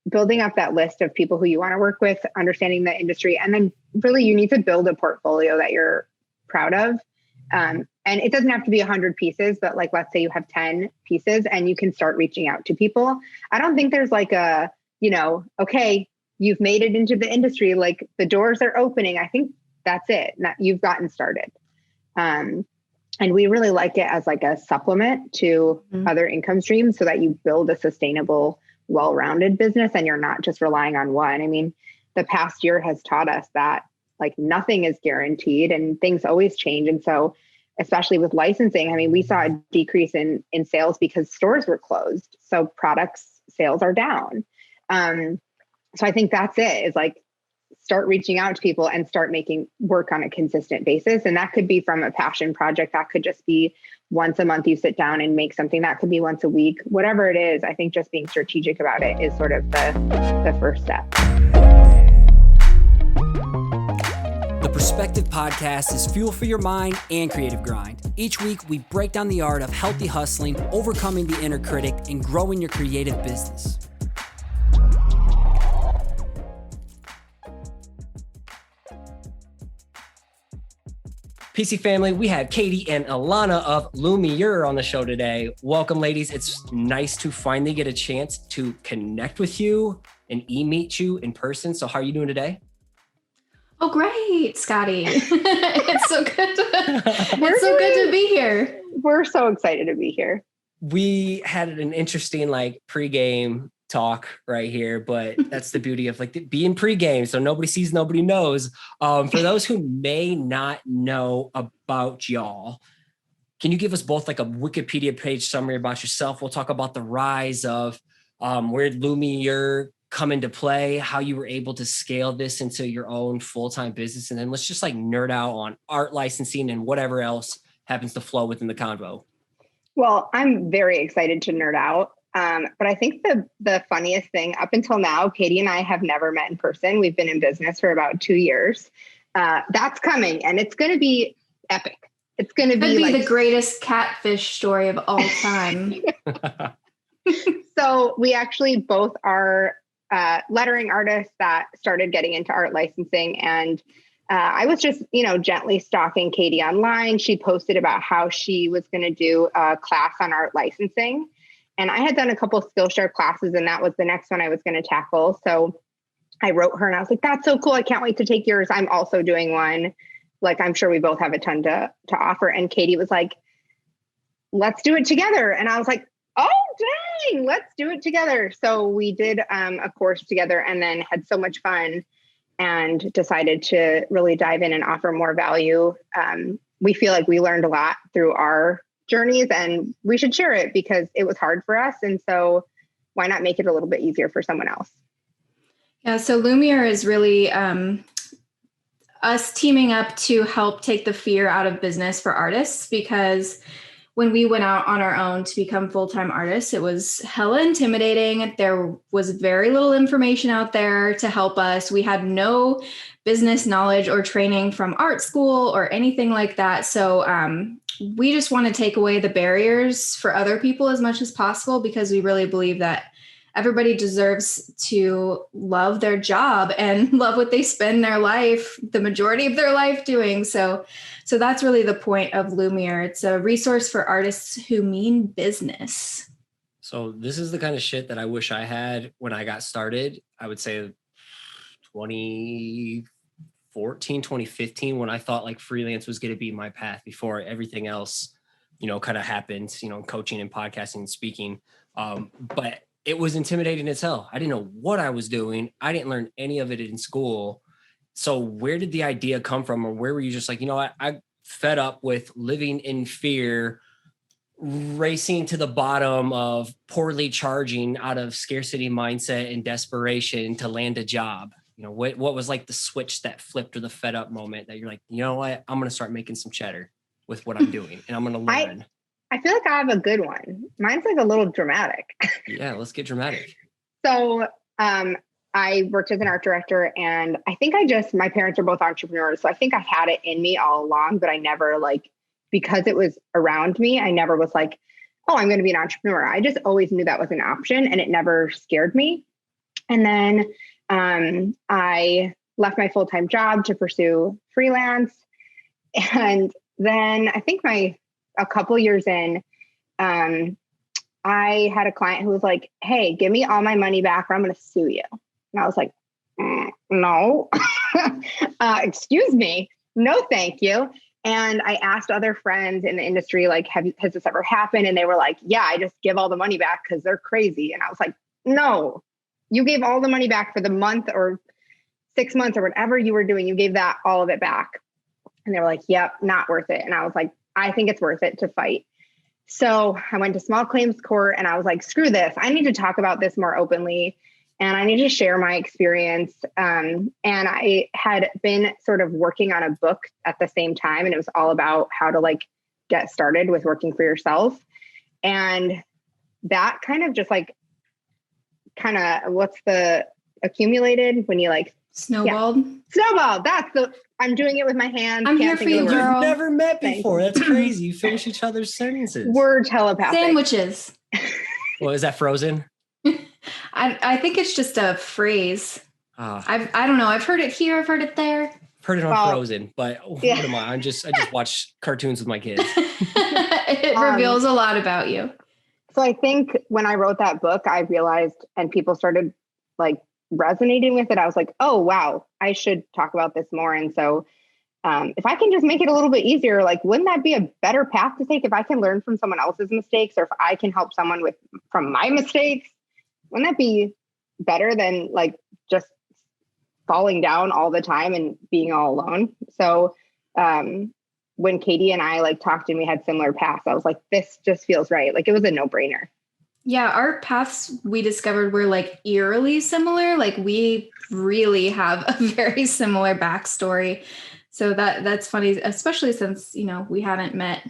building up that list of people who you want to work with, understanding the industry, and then really you need to build a portfolio that you're proud of. And it doesn't have to be 100 pieces, but like, let's say you have 10 pieces and you can start reaching out to people. I don't think there's like a, okay, you've made it into the industry, like the doors are opening. I think that's it. You've gotten started. And we really like it as like a supplement to other income streams so that you build a sustainable, well-rounded business and you're not just relying on one. I mean, the past year has taught us that like nothing is guaranteed and things always change. And so, especially with licensing, I mean, we saw a decrease in sales because stores were closed. So products sales are down. So I think that's it, is like, start reaching out to people and start making work on a consistent basis. And that could be from a passion project. That could just be once a month you sit down and make something. That could be once a week, whatever it is. I think just being strategic about it is sort of the first step. The Perspective Podcast is fuel for your mind and creative grind. Each week, we break down the art of healthy hustling, overcoming the inner critic, and growing your creative business. PC family, we have Katie and Ilana of Loomier on the show today. Welcome, ladies. It's nice to finally get a chance to connect with you and meet you in person. So how are you doing today? Oh, great, Scotty. It's so good. It's so good to be here. We're so excited to be here. We had an interesting pregame talk right here, but that's the beauty of being pregame. So nobody sees, nobody knows. For those who may not know about y'all, can you give us both a Wikipedia page summary about yourself? We'll talk about the rise of where Loomier come into play, how you were able to scale this into your own full-time business. And then let's just nerd out on art licensing and whatever else happens to flow within the convo. Well, I'm very excited to nerd out. But I think the funniest thing up until now, Katie and I have never met in person. We've been in business for about 2 years. That's coming and it's going to be epic. It's going to be the greatest catfish story of all time. So we actually both are lettering artists that started getting into art licensing. And I was just, gently stalking Katie online. She posted about how she was going to do a class on art licensing. And I had done a couple of Skillshare classes and that was the next one I was going to tackle. So I wrote her and I was like, that's so cool. I can't wait to take yours. I'm also doing one. I'm sure we both have a ton to offer. And Katie was like, let's do it together. And I was like, oh, dang, let's do it together. So we did a course together and then had so much fun and decided to really dive in and offer more value. We feel like we learned a lot through our journeys and we should share it because it was hard for us. And so why not make it a little bit easier for someone else? Yeah. So Loomier is really us teaming up to help take the fear out of business for artists, because when we went out on our own to become full-time artists, it was hella intimidating. There was very little information out there to help us. We had no business knowledge or training from art school or anything like that. So we just want to take away the barriers for other people as much as possible, because we really believe that everybody deserves to love their job and love what they spend their life, the majority of their life doing. So that's really the point of Loomier. It's a resource for artists who mean business. So this is the kind of shit that I wish I had when I got started. I would say 2014, 2015, when I thought freelance was going to be my path before everything else, kind of happened, coaching and podcasting and speaking. But it was intimidating as hell. I didn't know what I was doing. I didn't learn any of it in school. So where did the idea come from? Or where were you just I'm fed up with living in fear, racing to the bottom of poorly charging out of scarcity mindset and desperation to land a job? What was the switch that flipped, or the fed up moment that you're like, you know what, I'm going to start making some cheddar with what I'm doing and I'm going to learn. I feel like I have a good one. Mine's a little dramatic. Yeah, let's get dramatic. So I worked as an art director and I think my parents are both entrepreneurs. So I think I had it in me all along, but I never because it was around me, I never was oh, I'm going to be an entrepreneur. I just always knew that was an option and it never scared me. And then I left my full-time job to pursue freelance. And then I think a couple years in, I had a client who was like, hey, give me all my money back or I'm going to sue you. And I was like, no, excuse me. No, thank you. And I asked other friends in the industry, like, has this ever happened? And they were like, yeah, I just give all the money back because they're crazy. And I was like, no, you gave all the money back for the month or 6 months or whatever you were doing. You gave that all of it back. And they were like, yep, not worth it. And I was like, I think it's worth it to fight. So I went to small claims court and I was like, screw this. I need to talk about this more openly. And I need to share my experience. And I had been sort of working on a book at the same time. And it was all about how to like get started with working for yourself. And that kind of just like, what's the accumulated when you like snowballed? Yeah. Snowballed. I'm doing it with my hands. I'm here for you, girl. We've never met before. That's crazy. You finish each other's sentences. We're telepathic. Sandwiches. Well, is that Frozen? I think it's just a phrase. I don't know. I've heard it here. I've heard it there. Heard it on Frozen, but what am I? I just watch cartoons with my kids. It reveals a lot about you. So I think when I wrote that book, I realized, and people started like resonating with it. I was like, oh, wow, I should talk about this more. And so if I can just make it a little bit easier, like, wouldn't that be a better path to take? If I can learn from someone else's mistakes, or if I can help someone from my mistakes, wouldn't that be better than like just falling down all the time and being all alone? So when Katie and I like talked and we had similar paths, I was like, this just feels right. Like it was a no-brainer. Yeah, our paths we discovered were like eerily similar. Like we really have a very similar backstory. So that's funny, especially since, we haven't met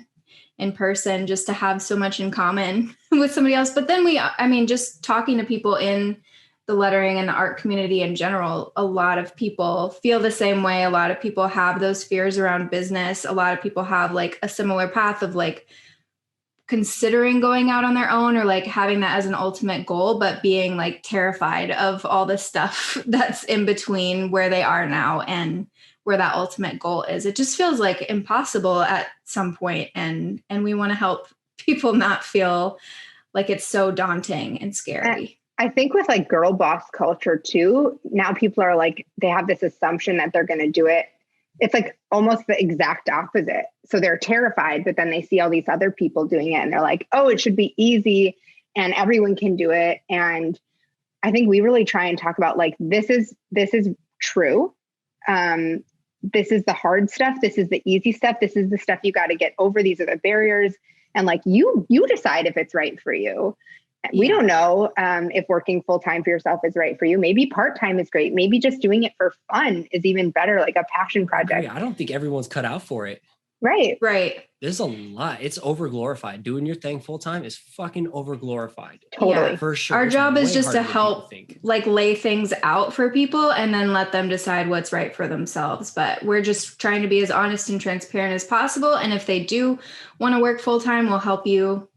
in person, just to have so much in common with somebody else. But then just talking to people in the lettering and the art community in general, a lot of people feel the same way. A lot of people have those fears around business. A lot of people have like a similar path of like considering going out on their own or like having that as an ultimate goal, but being like terrified of all the stuff that's in between where they are now and where that ultimate goal is. It just feels like impossible at some point. And we want to help people not feel like it's so daunting and scary. I think with like girl boss culture too, now people are like, they have this assumption that they're going to do it. It's like almost the exact opposite. So they're terrified, but then they see all these other people doing it and they're like, oh, it should be easy and everyone can do it. And I think we really try and talk about like, this is true. This is the hard stuff. This is the easy stuff. This is the stuff you got to get over. These are the barriers. And like, you decide if it's right for you. We don't know if working full-time for yourself is right for you. Maybe part-time is great. Maybe just doing it for fun is even better, like a passion project. I don't think everyone's cut out for it. Right. There's a lot. It's over-glorified. Doing your thing full-time is fucking over-glorified. Totally. Yeah. For sure. Our job is just to help think. like lay things out for people and then let them decide what's right for themselves. But we're just trying to be as honest and transparent as possible. And if they do want to work full-time, we'll help you,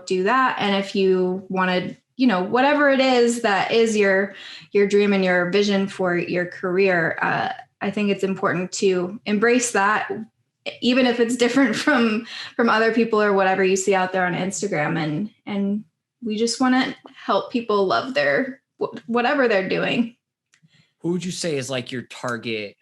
do that. And if you want to, whatever it is that is your dream and your vision for your career, I think it's important to embrace that, even if it's different from other people or whatever you see out there on Instagram. And we just want to help people love their whatever they're doing. Who would you say is like your target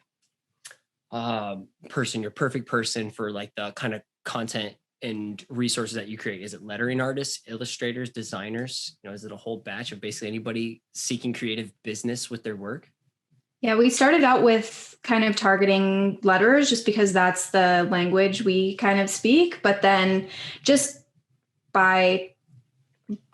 person, your perfect person for like the kind of content and resources that you create? Is it lettering artists, illustrators, designers? Is it a whole batch of basically anybody seeking creative business with their work? Yeah, we started out with kind of targeting letterers just because that's the language we kind of speak. But then just by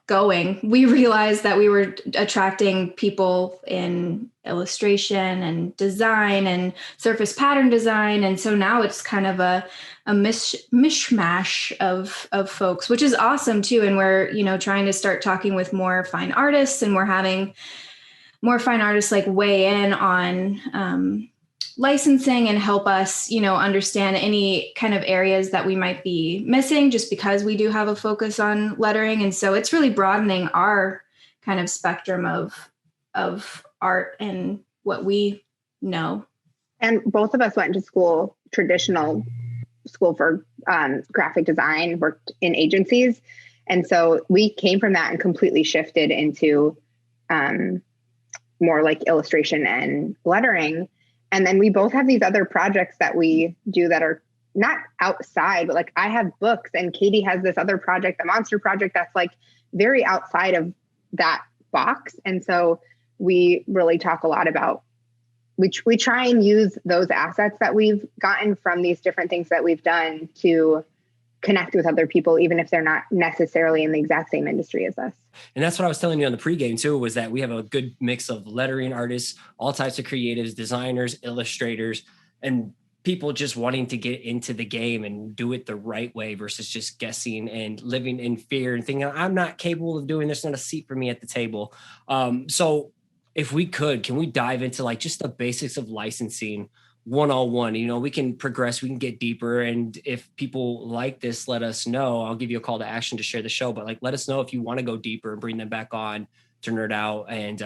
going, we realized that we were attracting people in illustration and design and surface pattern design. And so now it's kind of a mishmash of folks, which is awesome too. And we're, trying to start talking with more fine artists, and we're having more fine artists like weigh in on licensing and help us, understand any kind of areas that we might be missing just because we do have a focus on lettering. And so it's really broadening our kind of spectrum of of art and what we know. And both of us went to traditional school for graphic design, worked in agencies. And so we came from that and completely shifted into more like illustration and lettering. And then we both have these other projects that we do that are not outside, but like I have books and Katie has this other project, the Monster Project, that's like very outside of that box. And so we really talk a lot about, we try and use those assets that we've gotten from these different things that we've done to connect with other people, even if they're not necessarily in the exact same industry as us. And that's what I was telling you on the pregame too, was that we have a good mix of lettering artists, all types of creatives, designers, illustrators, and people just wanting to get into the game and do it the right way versus just guessing and living in fear and thinking, I'm not capable of doing this, not a seat for me at the table. So if we can we dive into like just the basics of licensing 101? You know, we can progress, we can get deeper. And if people like this, let us know. I'll give you a call to action to share the show, but like, let us know if you want to go deeper and bring them back on to nerd out and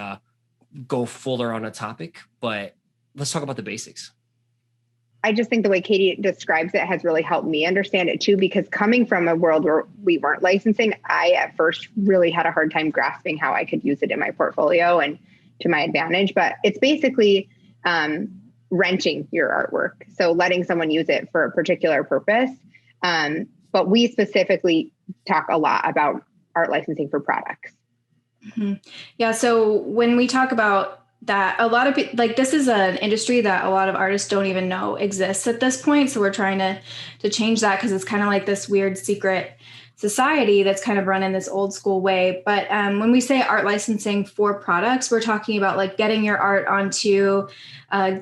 go fuller on a topic. But let's talk about the basics. I just think the way Katie describes it has really helped me understand it too, because coming from a world where we weren't licensing, I at first really had a hard time grasping how I could use it in my portfolio and to my advantage. But it's basically renting your artwork. So letting someone use it for a particular purpose. But we specifically talk a lot about art licensing for products. Mm-hmm. Yeah. So when we talk about that, a lot of people, like, this is an industry that a lot of artists don't even know exists at this point. So we're trying to change that, because it's kind of like this weird secret society that's kind of run in this old school way. But when we say art licensing for products, we're talking about like getting your art onto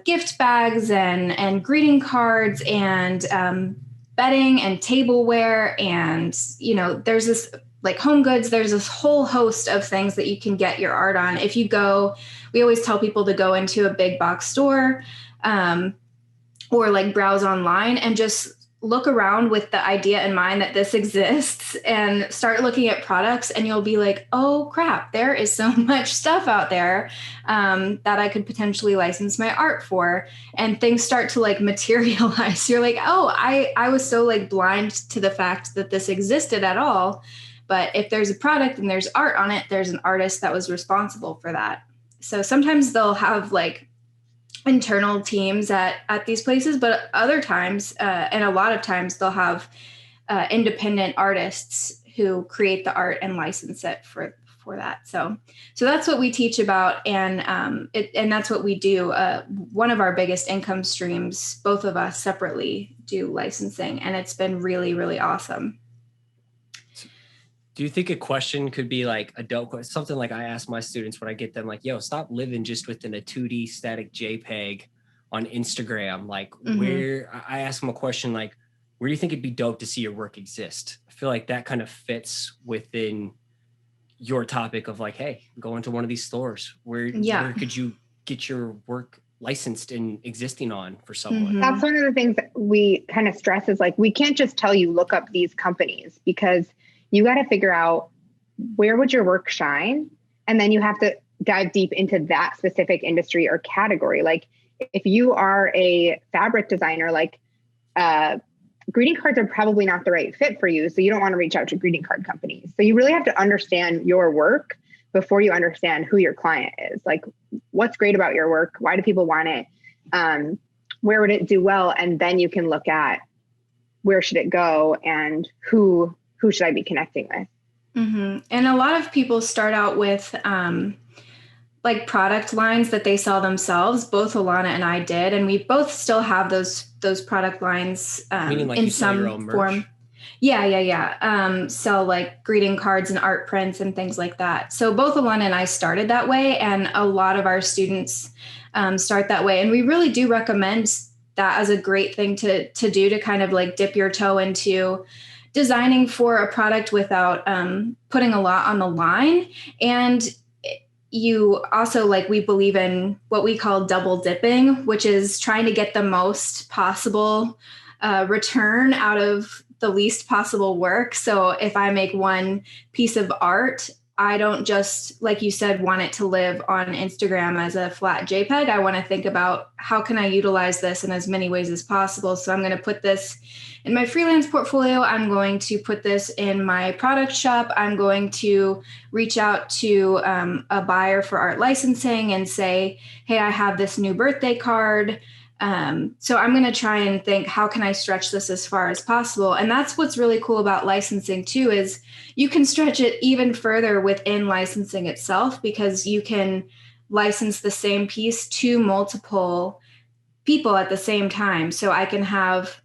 gift bags and greeting cards and bedding and tableware. And, you know, there's this like home goods, there's this whole host of things that you can get your art on. If you go, we always tell people to go into a big box store or like browse online and just look around with the idea in mind that this exists and start looking at products, and you'll be like, oh crap, there is so much stuff out there that I could potentially license my art for. And things start to like materialize. You're like, oh, I was so like blind to the fact that this existed at all. But if there's a product and there's art on it, there's an artist that was responsible for that. So sometimes they'll have like internal teams at these places, but other times, and a lot of times, they'll have independent artists who create the art and license it for that. So that's what we teach about, and that's what we do. One of our biggest income streams, both of us separately do licensing, and it's been really, really awesome. Do you think a question could be like a dope question? Something like I ask my students when I get them, like, yo, stop living just within a 2D static JPEG on Instagram. Like, where I ask them a question like, where do you think it'd be dope to see your work exist? I feel like that kind of fits within your topic of like, hey, go into one of these stores. Where could you get your work licensed and existing on for someone? That's one of the things that we kind of stress is like, we can't just tell you, look up these companies, because you got to figure out where would your work shine. And then you have to dive deep into that specific industry or category. Like if you are a fabric designer, like greeting cards are probably not the right fit for you. So you don't want to reach out to greeting card companies. So you really have to understand your work before you understand who your client is. Like what's great about your work? Why do people want it? Where would it do well? And then you can look at where should it go and who should I be connecting with? Mm-hmm. And a lot of people start out with like product lines that they sell themselves. Both Ilana and I did, and we both still have those product lines Meaning like in you sell your some own form. merch? Yeah. Sell like greeting cards and art prints and things like that. So both Ilana and I started that way, and a lot of our students start that way. And we really do recommend that as a great thing to do, to kind of like dip your toe into designing for a product without putting a lot on the line. And you also, like, we believe in what we call double dipping, which is trying to get the most possible return out of the least possible work. So if I make one piece of art, I don't just, like you said, want it to live on Instagram as a flat JPEG. I want to think about how can I utilize this in as many ways as possible. So I'm going to put this in my freelance portfolio. I'm going to put this in my product shop. I'm going to reach out to a buyer for art licensing and say, hey, I have this new birthday card. So I'm going to try and think, how can I stretch this as far as possible? And that's what's really cool about licensing too, is you can stretch it even further within licensing itself, because you can license the same piece to multiple people at the same time. So I can have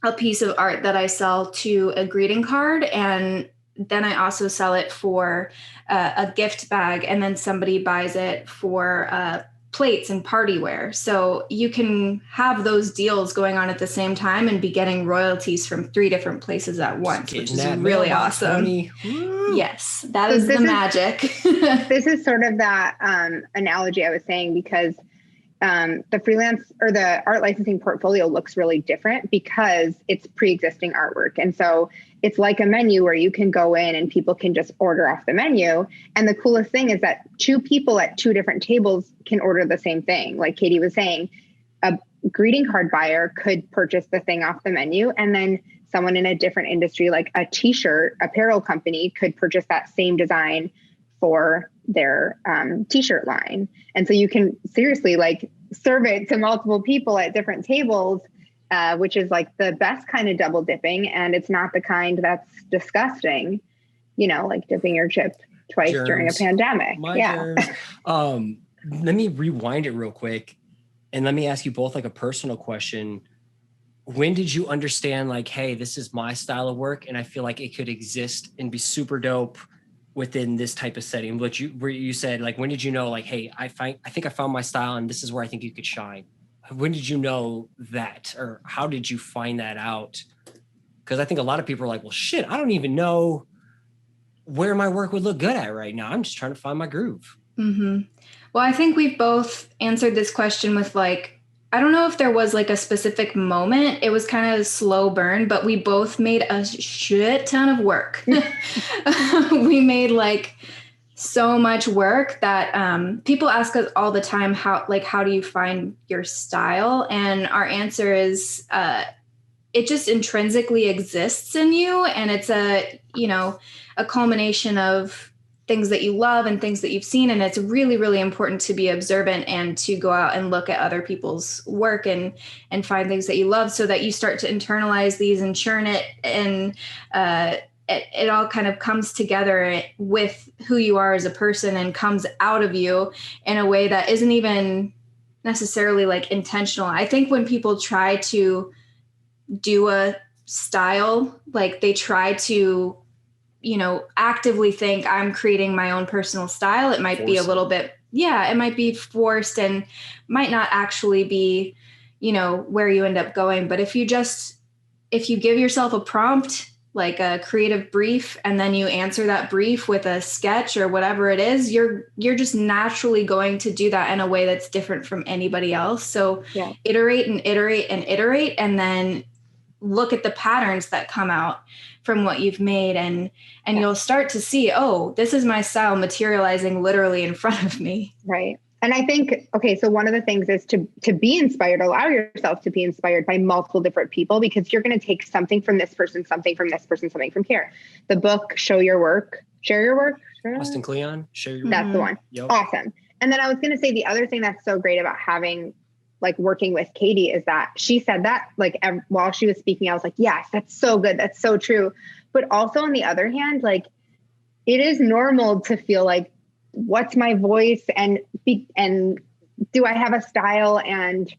a piece of art that I sell to a greeting card, and then I also sell it for a gift bag, and then somebody buys it for plates and party wear. So you can have those deals going on at the same time and be getting royalties from 3 different places at once, which is really awesome. Yes, that is the magic. This is sort of that analogy I was saying, because the freelance or the art licensing portfolio looks really different because it's pre-existing artwork. And so it's like a menu where you can go in and people can just order off the menu. And the coolest thing is that 2 people at 2 different tables can order the same thing. Like Katie was saying, a greeting card buyer could purchase the thing off the menu, and then someone in a different industry, like a t-shirt apparel company, could purchase that same design for their t-shirt line. And so you can seriously like serve it to multiple people at different tables, which is like the best kind of double dipping. And it's not the kind that's disgusting, like dipping your chip twice during a pandemic. Let me rewind it real quick. And let me ask you both like a personal question. When did you understand like, hey, this is my style of work, and I feel like it could exist and be super dope within this type of setting? Where you said, like, when did you know, like, hey, I think I found my style and this is where I think you could shine? When did you know that, or how did you find that out? Because I think a lot of people are like, well, shit, I don't even know where my work would look good at right now. I'm just trying to find my groove. Mm-hmm. Well, I think we've both answered this question with like, I don't know if there was like a specific moment. It was kind of a slow burn, but we both made a shit ton of work. We made like so much work that people ask us all the time, how do you find your style? And our answer is it just intrinsically exists in you. And it's a culmination of things that you love and things that you've seen. And it's really, really important to be observant and to go out and look at other people's work and find things that you love, so that you start to internalize these and churn it. And it all kind of comes together with who you are as a person and comes out of you in a way that isn't even necessarily like intentional. I think when people try to do a style, like they try to actively think I'm creating my own personal style, it might be a little bit, it might be forced and might not actually be, where you end up going. But if you give yourself a prompt, like a creative brief, and then you answer that brief with a sketch or whatever it is, you're just naturally going to do that in a way that's different from anybody else. So iterate and iterate and iterate, and then look at the patterns that come out from what you've made, and you'll start to see, oh, this is my style materializing literally in front of me. Right. And I think, okay, so one of the things is to be inspired, allow yourself to be inspired by multiple different people, because you're going to take something from this person, something from this person, something from here. The book, Share Your Work. Austin Kleon, Share Your Work. That's the one. Yep. Awesome. And then I was going to say the other thing that's so great about working with Katie is that she said that while she was speaking, I was like, yes, that's so good. That's so true. But also on the other hand, like it is normal to feel like, what's my voice and do I have a style, and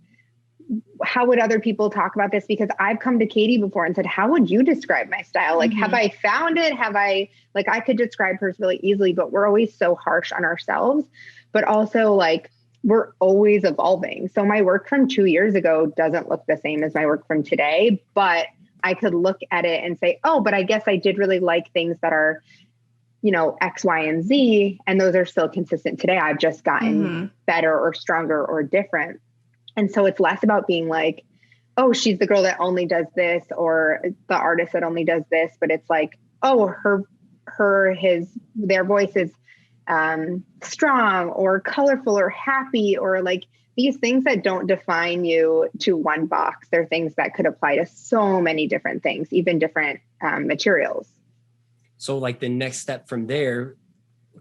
how would other people talk about this? Because I've come to Katie before and said, how would you describe my style? Like, have I found it? I could describe hers really easily, but we're always so harsh on ourselves, but also like, we're always evolving. So my work from 2 years ago doesn't look the same as my work from today, but I could look at it and say, oh, but I guess I did really like things that are, X, Y, and Z. And those are still consistent today. I've just gotten better or stronger or different. And so it's less about being like, oh, she's the girl that only does this, or the artist that only does this. But it's like, oh, her their voice is strong or colorful or happy, or like these things that don't define you to one box. They're things that could apply to so many different things, even different materials. So like the next step from there,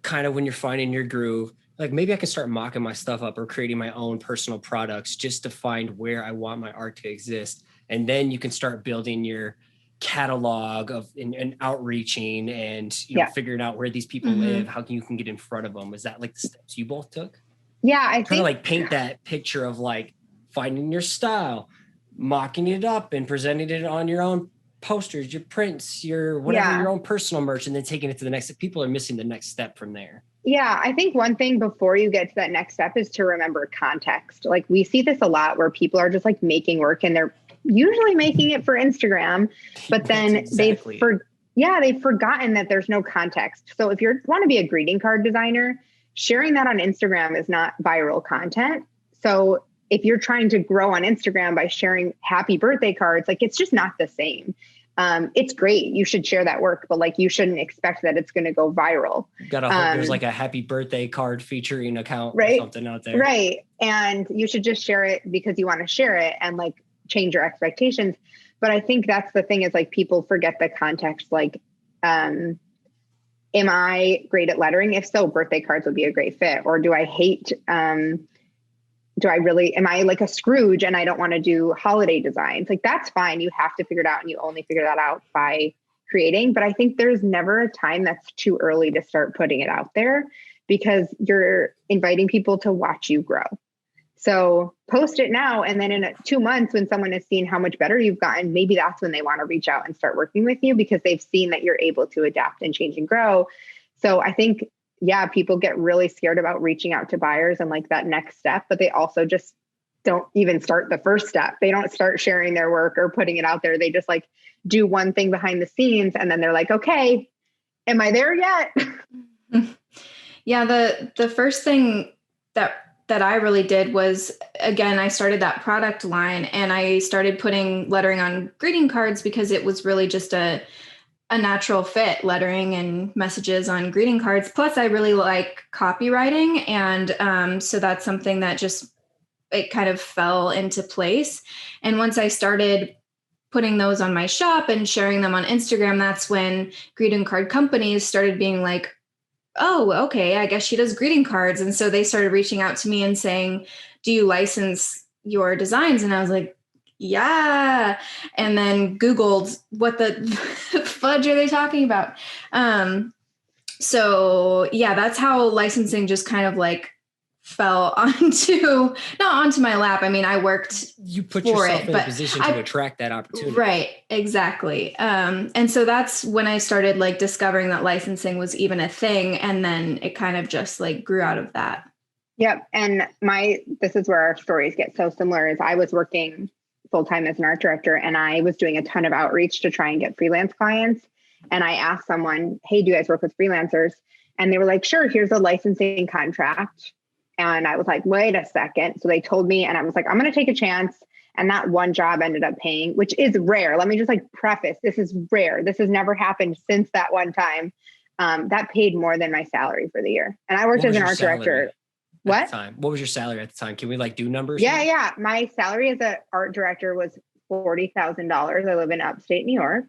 kind of when you're finding your groove, like maybe I can start mocking my stuff up or creating my own personal products just to find where I want my art to exist. And then you can start building your catalog and outreaching and figuring out where these people live, how you can get in front of them. Is that like the steps you both took? Yeah, I think kind of like paint that picture of like finding your style, mocking it up and presenting it on your own posters, your prints, your whatever, your own personal merch, and then taking it to the next. People are missing the next step from there. Yeah, I think one thing before you get to that next step is to remember context. Like we see this a lot where people are just like making work and they're usually making it for Instagram, but then they've forgotten that there's no context. So if you want to be a greeting card designer, sharing that on Instagram is not viral content. So if you're trying to grow on Instagram by sharing happy birthday cards, like it's just not the same. It's great. You should share that work, but like you shouldn't expect that it's going to go viral. There's like a happy birthday card featuring account or something out there. Right. And you should just share it because you want to share it and like change your expectations. But I think that's the thing is like people forget the context. Like, am I great at lettering? If so, birthday cards would be a great fit. Or do I hate, am I like a Scrooge and I don't want to do holiday designs? Like that's fine. You have to figure it out and you only figure that out by creating. But I think there's never a time that's too early to start putting it out there because you're inviting people to watch you grow. So post it now. And then in 2 months, when someone has seen how much better you've gotten, maybe that's when they want to reach out and start working with you because they've seen that you're able to adapt and change and grow. So I think, people get really scared about reaching out to buyers and like that next step, but they also just don't even start the first step. They don't start sharing their work or putting it out there. They just like do one thing behind the scenes. And then they're like, okay, am I there yet? Yeah. The first thing that I really did was, again, I started that product line and I started putting lettering on greeting cards because it was really just a natural fit, lettering and messages on greeting cards. Plus I really like copywriting. And so that's something that it kind of fell into place. And once I started putting those on my shop and sharing them on Instagram, that's when greeting card companies started being like, oh, okay, I guess she does greeting cards. And so they started reaching out to me and saying, do you license your designs? And I was like, yeah. And then Googled what the fudge are they talking about? So yeah, that's how licensing just kind of like fell not onto my lap. I mean, I worked you put yourself in a position to attract that opportunity. Right. Exactly. And so that's when I started like discovering that licensing was even a thing. And then it kind of just like grew out of that. Yep. And this is where our stories get so similar is I was working full-time as an art director and I was doing a ton of outreach to try and get freelance clients. And I asked someone, hey, do you guys work with freelancers? And they were like, sure, here's a licensing contract. And I was like, wait a second. So they told me, and I was like, I'm going to take a chance. And that one job ended up paying, which is rare. Let me just like preface, this is rare. This has never happened since that one time. That paid more than my salary for the year. And I worked as an art director. What? What was your salary at the time? Can we like do numbers? Yeah. My salary as an art director was $40,000. I live in upstate New York.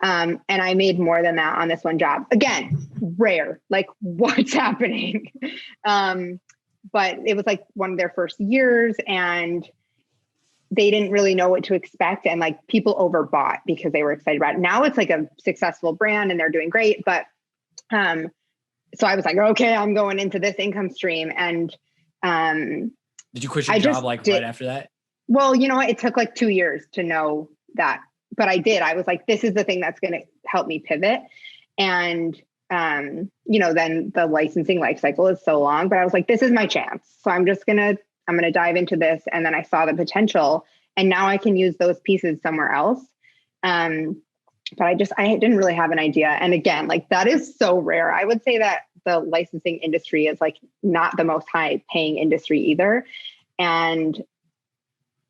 And I made more than that on this one job. Again, rare, like what's happening? But it was like one of their first years and they didn't really know what to expect. And like people overbought because they were excited about it. Now it's like a successful brand and they're doing great. But, so I was like, okay, I'm going into this income stream. And, did you quit your job right after that? Well, you know what? It took like 2 years to know that, but I did. I was like, this is the thing that's going to help me pivot. And, then the licensing life cycle is so long, but I was like, this is my chance. So I'm going to dive into this. And then I saw the potential and now I can use those pieces somewhere else. But I didn't really have an idea. And again, like that is so rare. I would say that the licensing industry is like not the most high paying industry either. And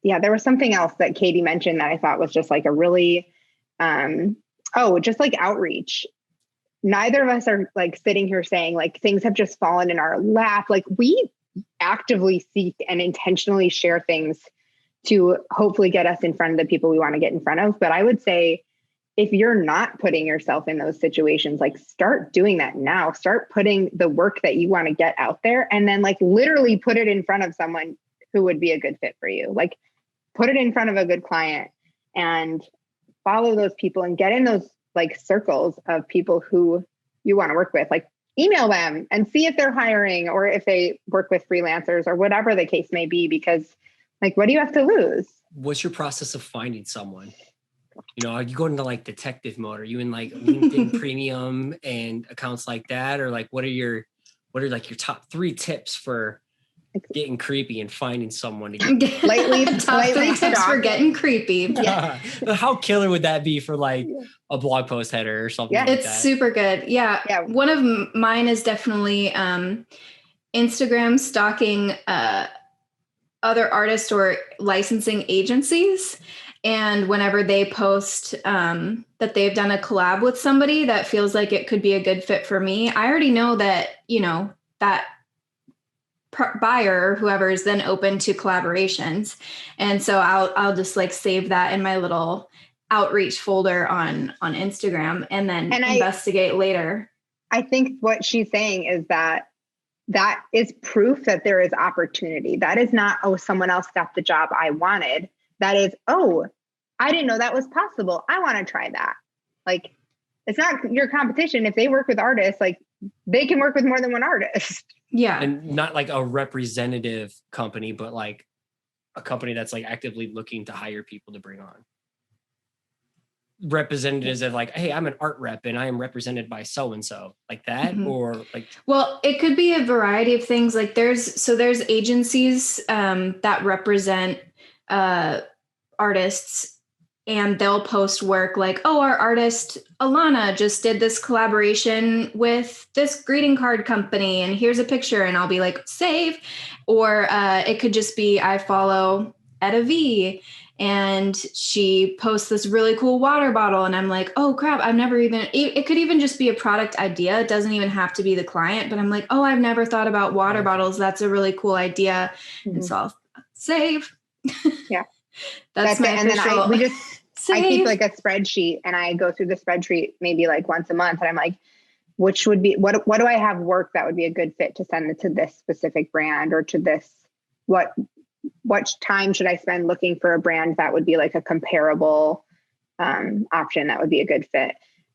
yeah, there was something else that Katie mentioned that I thought was just like a really, just like outreach. neither of us are like sitting here saying like things have just fallen in our lap. Like we actively seek and intentionally share things to hopefully get us in front of the people we want to get in front of. But I would say if you're not putting yourself in those situations, like start doing that now. Start putting the work that you want to get out there, and then like literally put it in front of someone who would be a good fit for you. Like put it in front of a good client and follow those people and get in those like circles of people who you want to work with. Like email them and see if they're hiring or if they work with freelancers or whatever the case may be, because like, what do you have to lose? What's your process of finding someone? You know, are you going into like detective mode? Are you in like LinkedIn Premium and accounts like that? Or like, what are like your top 3 tips for getting creepy and finding someone to get top 3 tips for getting creepy? Yeah. How killer would that be for like a blog post header or something like that? It's super good. Yeah. One of mine is definitely Instagram stalking other artists or licensing agencies. And whenever they post that they've done a collab with somebody that feels like it could be a good fit for me, I already know that, you know, that buyer, whoever is then open to collaborations. And so I'll just like save that in my little outreach folder on Instagram and then investigate later. I think what she's saying is that is proof that there is opportunity. That is not, oh, someone else got the job I wanted. That is, oh, I didn't know that was possible. I want to try that. Like, it's not your competition. If they work with artists, like they can work with more than one artist. Yeah. And not like a representative company, but like a company that's like actively looking to hire people to bring on. Representatives of like, hey, I'm an art rep and I am represented by so-and-so, like that. Mm-hmm. Or like, well, it could be a variety of things. Like there's agencies that represent artists, and they'll post work like, oh, our artist Ilana just did this collaboration with this greeting card company and here's a picture, and I'll be like, save. Or it could just be, I follow Etta V and she posts this really cool water bottle and I'm like, oh crap, it could even just be a product idea. It doesn't even have to be the client, but I'm like, oh, I've never thought about water bottles. That's a really cool idea. Mm-hmm. And so I'll save. Yeah. That's my and official. Then I keep like a spreadsheet and I go through the spreadsheet maybe like once a month and I'm like, which would be, what do I have work that would be a good fit to send it to this specific brand or to this, what time should I spend looking for a brand that would be like a comparable option that would be a good fit.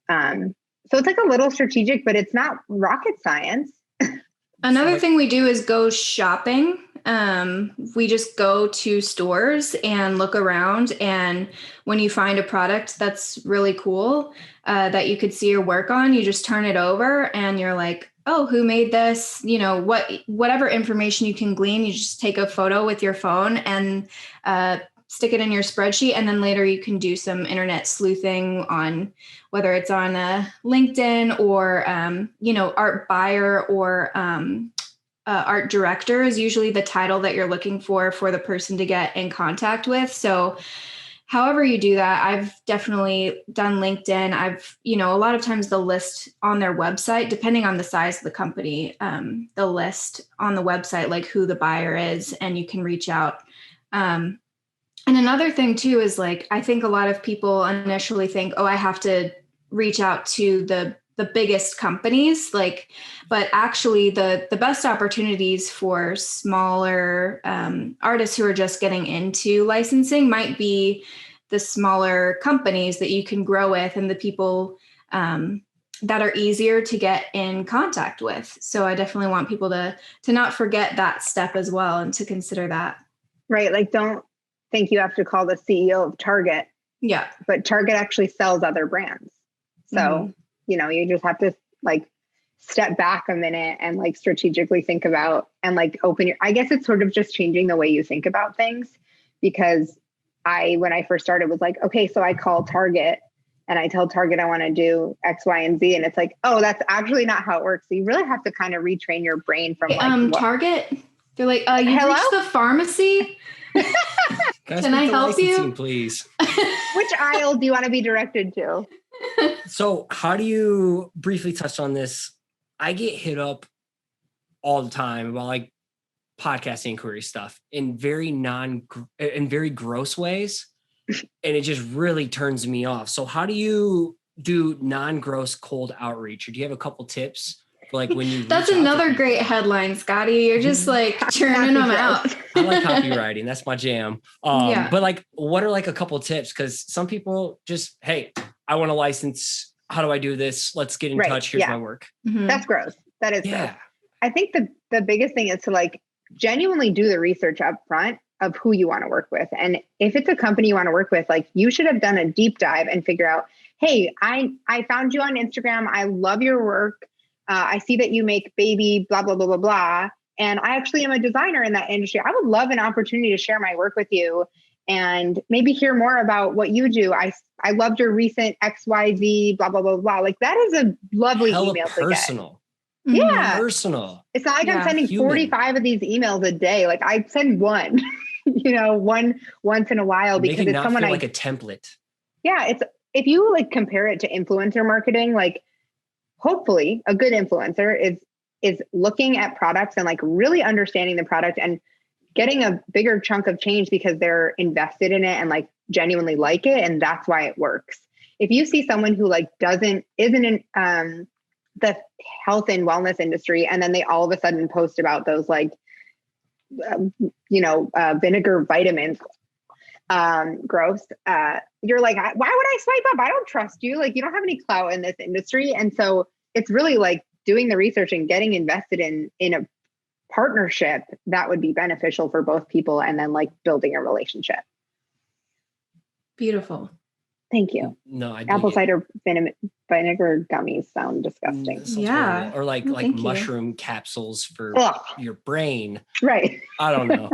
So it's like a little strategic, but it's not rocket science. Another thing we do is go shopping. We just go to stores and look around, and when you find a product that's really cool that you could see your work on, you just turn it over and you're like, oh, who made this? You know, whatever information you can glean, you just take a photo with your phone and stick it in your spreadsheet. And then later you can do some internet sleuthing on whether it's on LinkedIn or, Art Buyer or Art Director is usually the title that you're looking for the person to get in contact with. So however you do that, I've definitely done LinkedIn. A lot of times they'll list on their website, depending on the size of the company, they'll list on the website like who the buyer is, and you can reach out. And another thing too is like, I think a lot of people initially think, oh, I have to reach out to the biggest companies, but actually the best opportunities for smaller artists who are just getting into licensing might be the smaller companies that you can grow with and the people that are easier to get in contact with. So I definitely want people to not forget that step as well and to consider that. Right. Like, don't think you have to call the CEO of Target. Yeah. But Target actually sells other brands. So, you just have to like step back a minute and like strategically think about and like I guess it's sort of just changing the way you think about things, because when I first started was like, okay, so I call Target and I tell Target I want to do X, Y, and Z. And it's like, oh, that's actually not how it works. So you really have to kind of retrain your brain from Target. They're like, you reached the pharmacy. Can I help you? Please. Which aisle do you want to be directed to? So how do you briefly touch on this? I get hit up all the time about like podcast inquiry stuff in very gross ways. And it just really turns me off. So how do you do non-gross cold outreach? Or do you have a couple tips for like when you That's another great headline, Scotty. You're just like churning them out. I like copywriting. That's my jam. But like, what are like a couple tips? Because some people just, hey, I want a license. How do I do this? Let's get in touch. Here's my work. Mm-hmm. That's gross. That is gross. I think the biggest thing is to like genuinely do the research up front of who you want to work with. And if it's a company you want to work with, like you should have done a deep dive and figure out, hey, I found you on Instagram. I love your work. I see that you make baby, blah, blah, blah, blah, blah. And I actually am a designer in that industry. I would love an opportunity to share my work with you and maybe hear more about what you do. I loved your recent XYZ, blah, blah, blah, blah. Like that is a lovely email personal. To get. Yeah. Personal. It's not like I'm sending 45 of these emails a day. Like I send one, one once in a while because it's someone like a template. Yeah. It's, if you like compare it to influencer marketing, like hopefully a good influencer is looking at products and like really understanding the product and getting a bigger chunk of change because they're invested in it and like genuinely like it. And that's why it works. If you see someone who like isn't in the health and wellness industry, and then they all of a sudden post about those like, vinegar vitamins, gross. You're like, why would I swipe up? I don't trust you. Like you don't have any clout in this industry. And so it's really like doing the research and getting invested in a partnership that would be beneficial for both people. And then like building a relationship. Beautiful. Thank you. No, apple cider vinegar gummies sound disgusting. Yeah. Horrible. Or like mushroom capsules for your brain. Right. I don't know.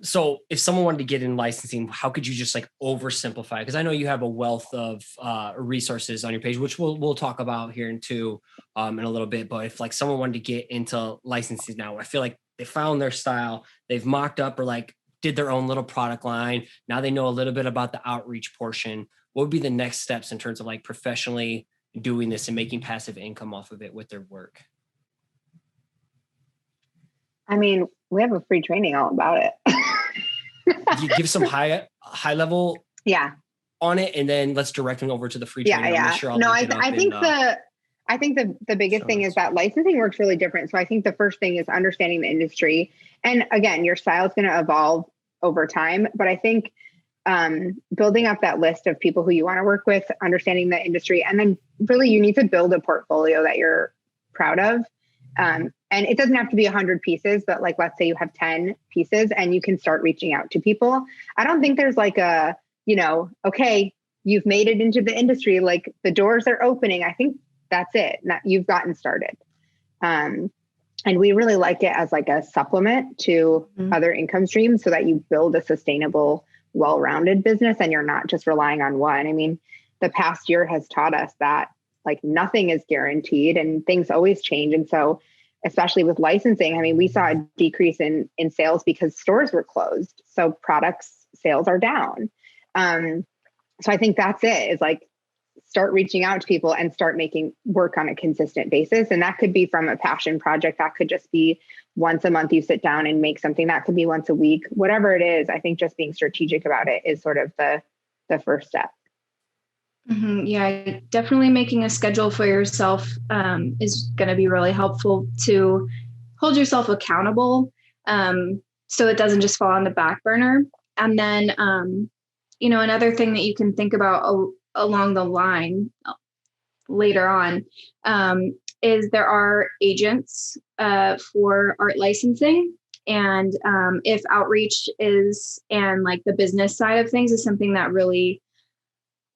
So if someone wanted to get in licensing, how could you just like oversimplify? Because I know you have a wealth of resources on your page, which we'll talk about here in a little bit. But if like someone wanted to get into licensing now, I feel like they found their style, they've mocked up or like did their own little product line. Now they know a little bit about the outreach portion. What would be the next steps in terms of like professionally doing this and making passive income off of it with their work? I mean, we have a free training all about it. You give some high level on it, and then let's direct them over to the free training. Yeah. Sure I think the biggest thing is that licensing works really different. So I think the first thing is understanding the industry. And again, your style is going to evolve over time. But I think building up that list of people who you want to work with, understanding the industry, and then really you need to build a portfolio that you're proud of. And it doesn't have to be 100 pieces, but like, let's say you have 10 pieces and you can start reaching out to people. I don't think there's like a, okay, you've made it into the industry, like the doors are opening. I think that's it. You've gotten started. And we really like it as like a supplement to other income streams so that you build a sustainable, well-rounded business and you're not just relying on one. I mean, the past year has taught us that like nothing is guaranteed and things always change. And so especially with licensing, I mean, we saw a decrease in sales because stores were closed. So products sales are down. So I think that's it, is like start reaching out to people and start making work on a consistent basis. And that could be from a passion project. That could just be once a month you sit down and make something. That could be once a week, whatever it is. I think just being strategic about it is sort of the first step. Mm-hmm. Yeah, definitely making a schedule for yourself is going to be really helpful to hold yourself accountable so it doesn't just fall on the back burner. And then, another thing that you can think about along the line later on is there are agents for art licensing. And if outreach and like the business side of things is something that really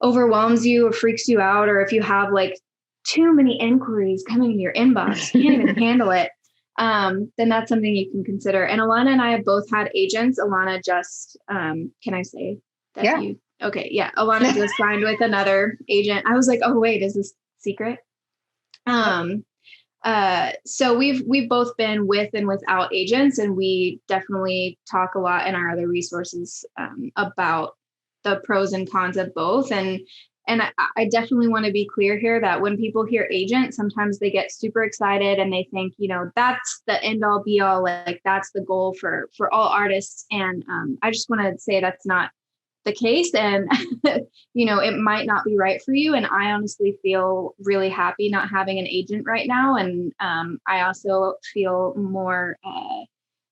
overwhelms you or freaks you out, or if you have like too many inquiries coming in your inbox, you can't even handle it, then that's something you can consider. And Ilana and I have both had agents. Ilana just, can I say that? Yeah. Okay. Yeah. Ilana just signed with another agent. I was like, oh wait, is this secret? So we've both been with and without agents, and we definitely talk a lot in our other resources about the pros and cons of both. And And I definitely want to be clear here that when people hear agent, sometimes they get super excited and they think, that's the end all be all, like that's the goal for all artists. And I just want to say that's not the case. And, it might not be right for you. And I honestly feel really happy not having an agent right now. And I also feel more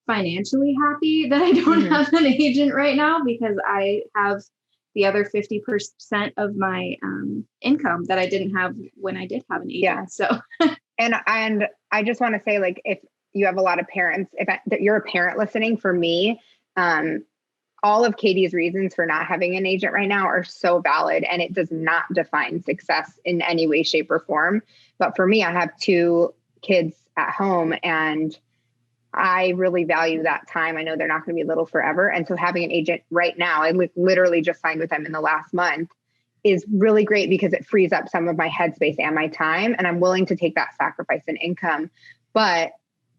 financially happy that I don't have an agent right now, because I have the other 50% of my income that I didn't have when I did have an agent. Yeah. So, and I just want to say, like, if you have a lot of parents, that you're a parent listening, for me, all of Katie's reasons for not having an agent right now are so valid, and it does not define success in any way, shape, or form. But for me, I have 2 kids at home, and I really value that time. I know they're not going to be little forever. And so having an agent right now, I literally just signed with them in the last month, is really great because it frees up some of my headspace and my time. And I'm willing to take that sacrifice in income. But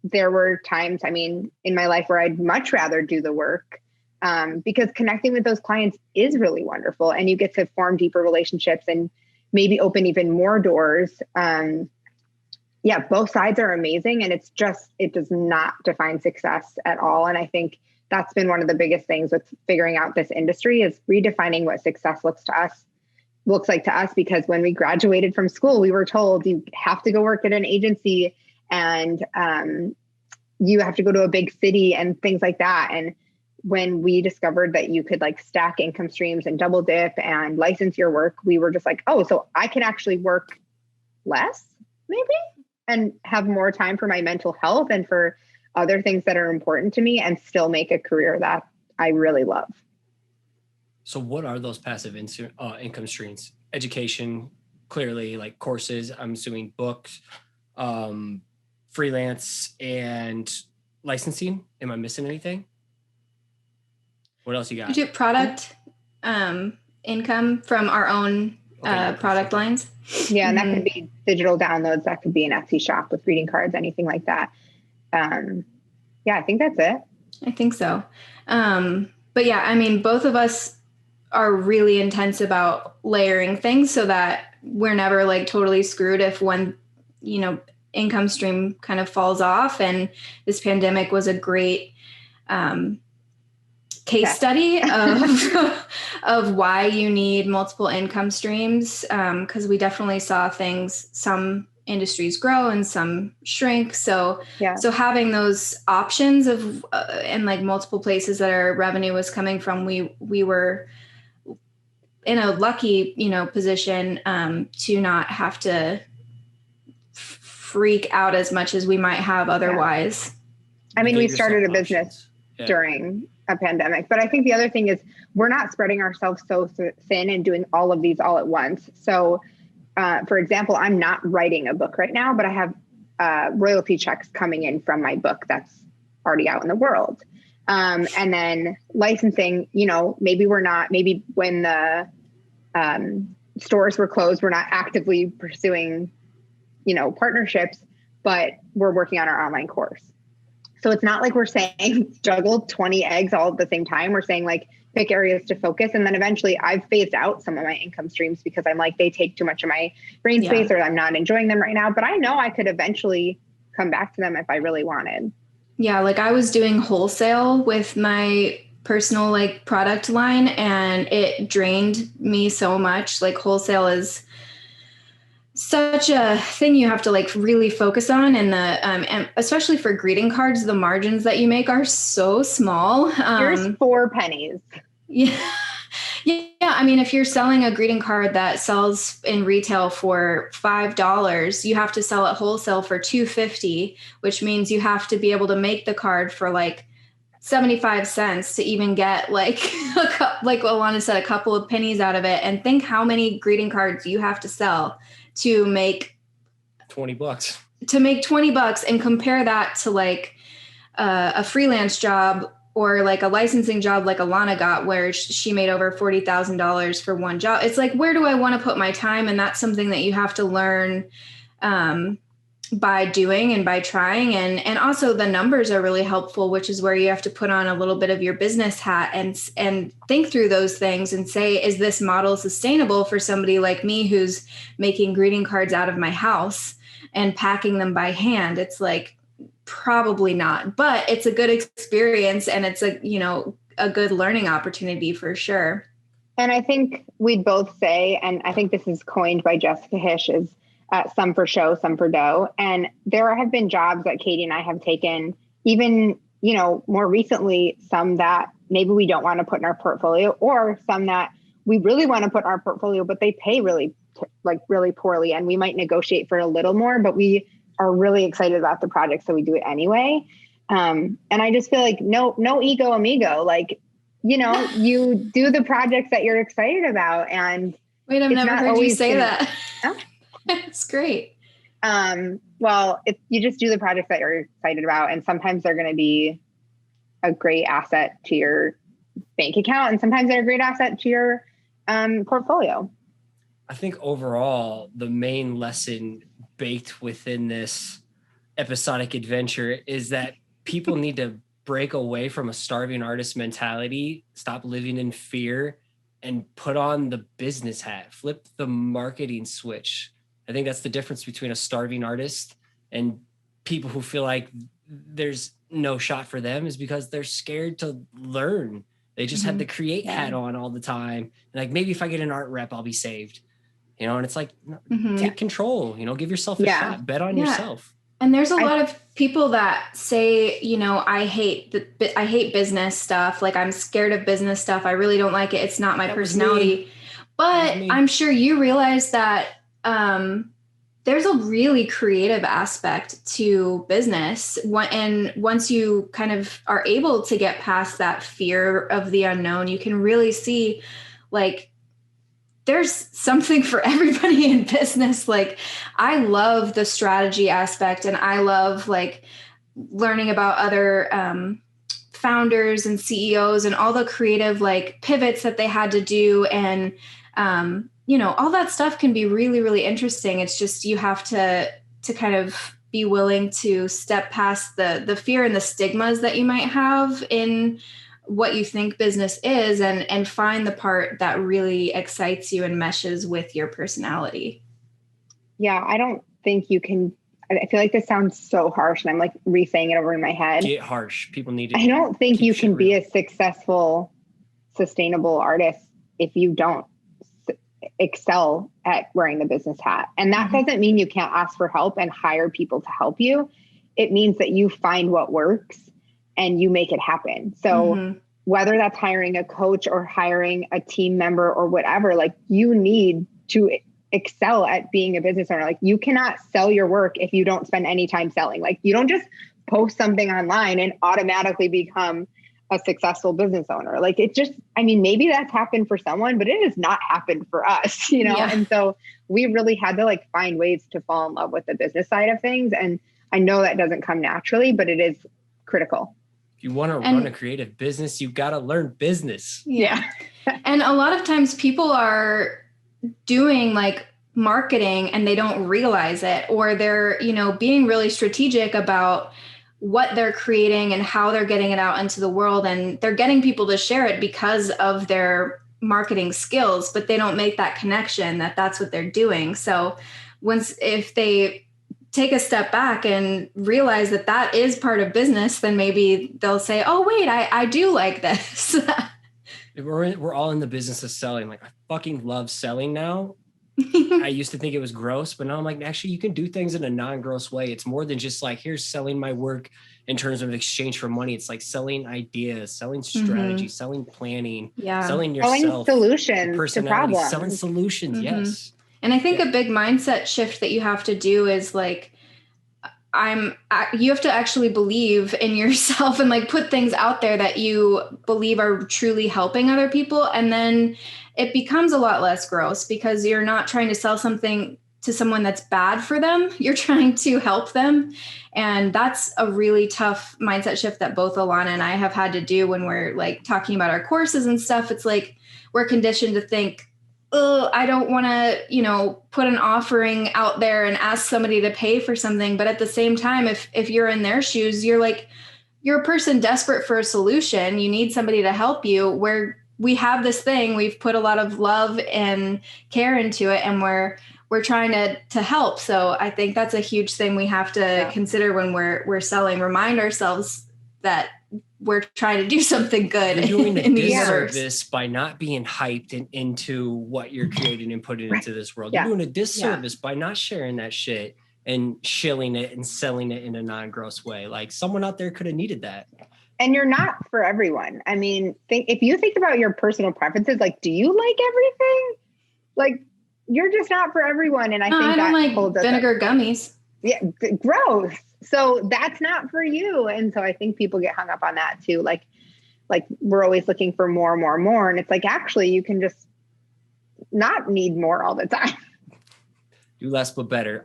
there were times, in my life where I'd much rather do the work, because connecting with those clients is really wonderful. And you get to form deeper relationships and maybe open even more doors. Yeah, both sides are amazing. And it does not define success at all. And I think that's been one of the biggest things with figuring out this industry, is redefining what success looks like to us. Because when we graduated from school, we were told you have to go work at an agency, and you have to go to a big city and things like that. And when we discovered that you could like stack income streams and double dip and license your work, we were just like, oh, so I can actually work less maybe, and have more time for my mental health and for other things that are important to me, and still make a career that I really love. So what are those passive income streams? Education, clearly, like courses, I'm assuming books, freelance, and licensing. Am I missing anything? What else you got? We do product income from our own product lines. Yeah, and that could be digital downloads. That could be an Etsy shop with greeting cards, anything like that. Yeah, I think that's it. I think so. But yeah, both of us are really intense about layering things so that we're never like totally screwed if one, income stream kind of falls off. And this pandemic was a great case study of why you need multiple income streams. Because we definitely saw some industries grow and some shrink. So having those options of and like multiple places that our revenue was coming from, we were in a lucky, position to not have to freak out as much as we might have otherwise. We started a business during a pandemic, but I think the other thing is we're not spreading ourselves so thin and doing all of these all at once. So, for example, I'm not writing a book right now, but I have royalty checks coming in from my book that's already out in the world. And then licensing, maybe when the stores were closed, we're not actively pursuing, partnerships, but we're working on our online course. So it's not like we're saying juggle 20 eggs all at the same time. We're saying like pick areas to focus. And then eventually I've phased out some of my income streams because I'm like, they take too much of my brain space or I'm not enjoying them right now. But I know I could eventually come back to them if I really wanted. Yeah. Like I was doing wholesale with my personal like product line, and it drained me so much. Like wholesale is such a thing you have to like really focus on. And and especially for greeting cards, the margins that you make are so small. Here's 4 pennies. Yeah. Yeah. If you're selling a greeting card that sells in retail for $5, you have to sell it wholesale for $2.50, which means you have to be able to make the card for like 75 cents to even get like, like Ilana said, a couple of pennies out of it. And think how many greeting cards you have to sell to make $20. To make $20, and compare that to like a freelance job or like a licensing job like Ilana got, where she made over $40,000 for one job. It's like, where do I want to put my time? And that's something that you have to learn by doing and by trying. And also the numbers are really helpful, which is where you have to put on a little bit of your business hat and think through those things and say, is this model sustainable for somebody like me who's making greeting cards out of my house and packing them by hand? It's like, probably not, but it's a good experience and it's a good learning opportunity for sure. And I think we'd both say, and I think this is coined by Jessica Hish, is some for show, some for dough. And there have been jobs that Katie and I have taken, even, more recently, some that maybe we don't want to put in our portfolio, or some that we really want to put in our portfolio, but they pay really poorly. And we might negotiate for a little more, but we are really excited about the project. So we do it anyway. And I just feel like no ego amigo, you do the projects that you're excited about. And wait, I've never heard you say that. Oh. It's great. Well, you just do the projects that you're excited about. And sometimes they're going to be a great asset to your bank account. And sometimes they're a great asset to your portfolio. I think overall, the main lesson baked within this episodic adventure is that people need to break away from a starving artist mentality, stop living in fear, and put on the business hat, flip the marketing switch. I think that's the difference between a starving artist and people who feel like there's no shot for them, is because they're scared to learn. They just have the create hat on all the time. And like, maybe if I get an art rep, I'll be saved. And it's like, take control, give yourself a shot, bet on yourself. And there's a lot of people that say, I hate business stuff. Like, I'm scared of business stuff. I really don't like it. It's not my personality. But I'm sure you realize that there's a really creative aspect to business. And once you kind of are able to get past that fear of the unknown, you can really see there's something for everybody in business. Like, I love the strategy aspect, and I love learning about other founders and CEOs and all the creative pivots that they had to do. And, all that stuff can be really, really interesting. It's just, you have to kind of be willing to step past the fear and the stigmas that you might have in what you think business is, and find the part that really excites you and meshes with your personality. Yeah, I don't think you can. I feel like this sounds so harsh, and I'm re-saying it over in my head. Get harsh. People need to. I don't think you can be a successful, sustainable artist if you don't excel at wearing the business hat. And that doesn't mean you can't ask for help and hire people to help you. It means that you find what works and you make it happen. So whether that's hiring a coach or hiring a team member or whatever, you need to excel at being a business owner. You cannot sell your work if you don't spend any time selling. You don't just post something online and automatically become a successful business owner. Maybe that's happened for someone, but it has not happened for us, Yeah. And so we really had to find ways to fall in love with the business side of things. And I know that doesn't come naturally, but it is critical. If you want to run a creative business, you've got to learn business. Yeah. And a lot of times people are doing marketing and they don't realize it, or they're, being really strategic about what they're creating and how they're getting it out into the world. And they're getting people to share it because of their marketing skills, but they don't make that connection that that's what they're doing. So if they take a step back and realize that that is part of business, then maybe they'll say, oh, wait, I do like this. We're all in the business of selling. I fucking love selling now. I used to think it was gross, but now I'm actually, you can do things in a non-gross way. It's more than just here's selling my work in terms of exchange for money. It's selling ideas, selling strategy, selling planning, selling yourself, selling solutions to problems, selling solutions. Yes. And I think a big mindset shift that you have to do is you have to actually believe in yourself and put things out there that you believe are truly helping other people. And then it becomes a lot less gross because you're not trying to sell something to someone that's bad for them. You're trying to help them. And that's a really tough mindset shift that both Ilana and I have had to do when we're talking about our courses and stuff. It's we're conditioned to think, oh, I don't want to, put an offering out there and ask somebody to pay for something. But at the same time, if you're in their shoes, you're a person desperate for a solution. You need somebody to help you, where we have this thing, we've put a lot of love and care into it, and we're trying to help. So I think that's a huge thing we have to consider when we're selling. Remind ourselves that we're trying to do something good. You're doing in a the disservice by not being hyped into what you're creating and putting into this world. You're doing a disservice by not sharing that shit and shilling it and selling it in a non-gross way. Like, someone out there could have needed that. And you're not for everyone. I mean, if you think about your personal preferences, like, do you like everything? Like, you're just not for everyone. And I think I don't like vinegar gummies. Yeah, gross. So that's not for you. And so I think people get hung up on that too. Like we're always looking for more. And it's like, actually, you can just not need more all the time. Do less, but better.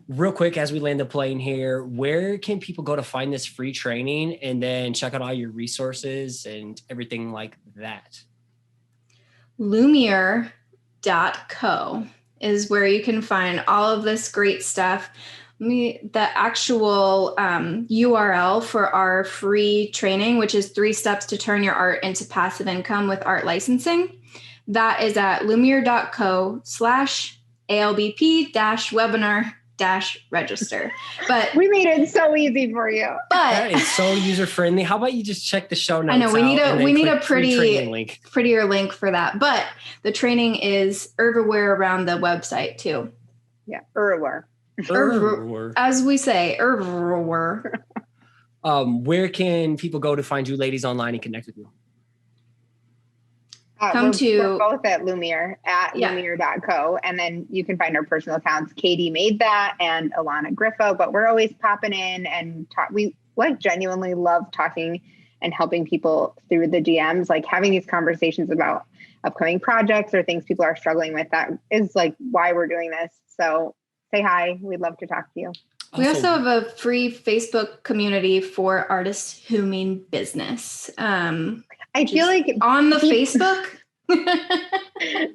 Real quick, as we land the plane here, where can people go to find this free training and then check out all your resources and everything like that? Loomier.co is where you can find all of this great stuff. The actual URL for our free training, which is 3 steps to turn your art into passive income with art licensing, that is at Loomier.co/ALBP-webinar-register. But we made it so easy for you. But that is so user friendly. How about you just check the show notes? I know we need a prettier link for that. But the training is everywhere around the website too. Yeah, everywhere. As we say, everywhere. Where can people go to find you ladies online and connect with you? We're both at Loomier, at Loomier.co. And then you can find our personal accounts. Katie made that, and Ilana Griffo, but we're always popping in and we genuinely love talking and helping people through the DMs, like having these conversations about upcoming projects or things people are struggling with. That is like why we're doing this. So say hi. We'd love to talk to you. We also have a free Facebook community for artists who mean business. I feel like on the Facebook,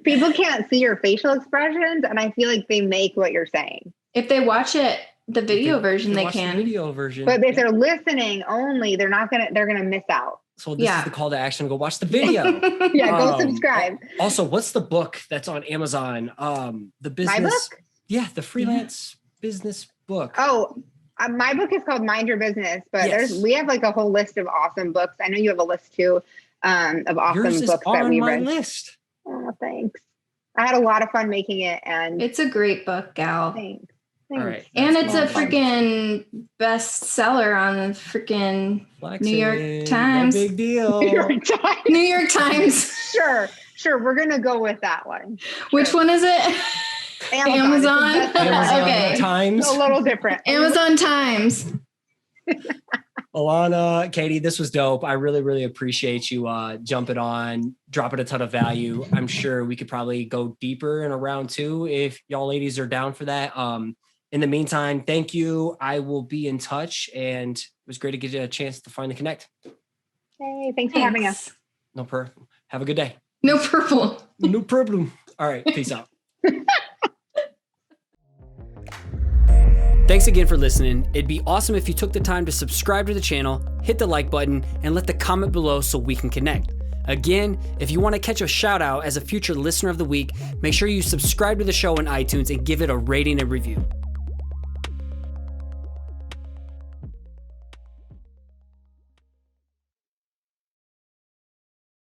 people can't see your facial expressions, and I feel like they make what you're saying. If they watch it, the video version, they can. The video version. But if they're listening only, they're gonna miss out. So this is the call to action. Go watch the video. Go subscribe. Also, what's the book that's on Amazon? The business. My book? Yeah, the freelance business book. Oh, my book is called Mind Your Business, but we have like a whole list of awesome books. I know you have a list too of awesome books that we read. List. Oh, thanks. I had a lot of fun making it, and it's a great book, gal. Thanks. All right, and it's a freaking bestseller on the freaking New York Times. No big deal. New York Times. Sure. We're gonna go with that one. Sure. Which one is it? Amazon. Okay. Times. A little different. Amazon Times. Ilana, Katie, this was dope. I really, really appreciate you jumping on, dropping a ton of value. I'm sure we could probably go deeper in a round 2 if y'all ladies are down for that. In the meantime, thank you. I will be in touch, and it was great to get you a chance to finally connect. Hey, thanks for having us. No problem. Have a good day. No problem. No problem. All right. Peace out. Thanks again for listening. It'd be awesome if you took the time to subscribe to the channel, hit the like button, and let the comment below so we can connect. Again, if you want to catch a shout out as a future listener of the week, make sure you subscribe to the show on iTunes and give it a rating and review.